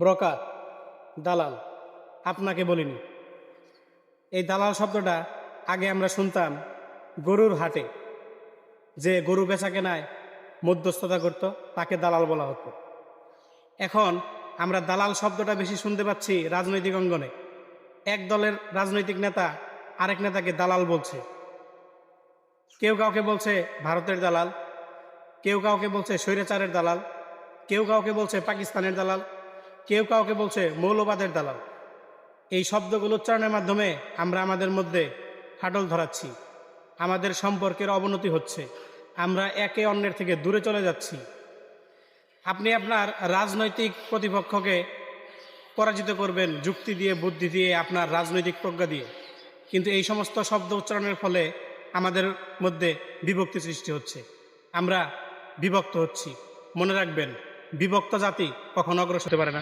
Broker, দালাল আপনাকে বলিনি। এই দালাল শব্দটা আগে আমরা শুনতাম গরুর হাটে, যে গরু বেচা কেনায় মধ্যস্থতা করত তাকে দালাল বলা হতো। এখন আমরা দালাল শব্দটা বেশি শুনতে পাচ্ছি রাজনৈতিক অঙ্গনে। এক দলের রাজনৈতিক নেতা আরেক নেতাকে দালাল বলছে। কেউ কাউকে বলছে ভারতের দালাল, কেউ কাউকে বলছে স্বৈরাচারের দালাল, কেউ কাউকে বলছে পাকিস্তানের দালাল, কেউ কাউকে বলছে মৌলবাদের দালাল। এই শব্দগুলো উচ্চারণের মাধ্যমে আমরা আমাদের মধ্যে ফাটল ধরাচ্ছি, আমাদের সম্পর্কের অবনতি হচ্ছে, আমরা একে অন্যের থেকে দূরে চলে যাচ্ছি। আপনি আপনার রাজনৈতিক প্রতিপক্ষকে পরাজিত করবেন যুক্তি দিয়ে, বুদ্ধি দিয়ে, আপনার রাজনৈতিক প্রজ্ঞা দিয়ে, কিন্তু এই সমস্ত শব্দ উচ্চারণের ফলে আমাদের মধ্যে বিভক্তি সৃষ্টি হচ্ছে, আমরা বিভক্ত হচ্ছি। মনে রাখবেন, বিভক্ত জাতি কখনো অগ্রসর হতে পারে না।